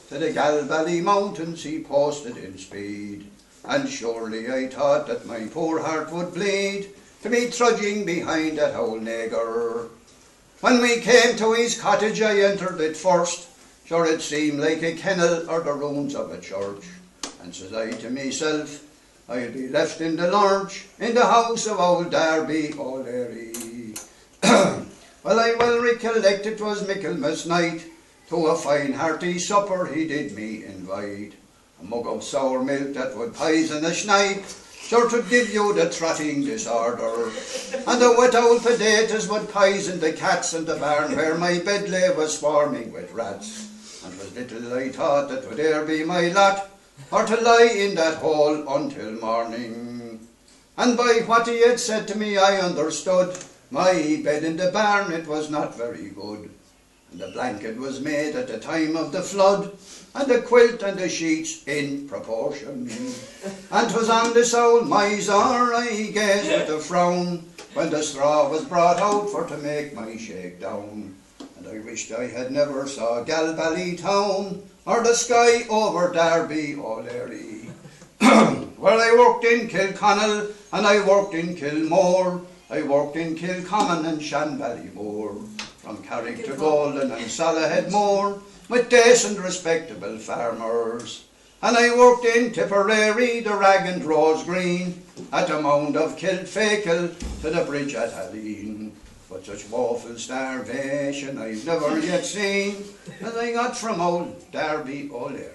to the Galbally mountains he posted in speed. And surely I thought that my poor heart would bleed to be trudging behind that old nigger. When we came to his cottage I entered it first. Sure it seemed like a kennel or the ruins of a church. And says I to myself, I'll be left in the lurch in the house of old Darby O'Leary. Well, I well recollect it was Michaelmas night. To a fine hearty supper he did me invite. A mug of sour milk that would poison a snipe, sure to give you the trotting disorder. And the wet old potatoes would poison the cats, and the barn where my bed lay was swarming with rats. And 'twas little I thought that would e'er be my lot, or to lie in that hole until morning. And by what he had said to me I understood, my bed in the barn it was not very good. And the blanket was made at the time of the flood, and the quilt and the sheets in proportion. And 'twas on this old miser I gazed with a frown, when the straw was brought out for to make my shake down. And I wished I had never saw Galbally town, or the sky over Darby O'Leary. Well, I worked in Kilconnell, and I worked in Kilmore, I worked in Kilcommon and Shanballymore, from Carrick to Golden and Salaheadmore, with decent respectable farmers. And I worked in Tipperary, the Rag and Rose Green, at the mound of Kilfakel to the bridge at Halleen. But such woeful starvation I've never yet seen as I got from old Darby O'Leary.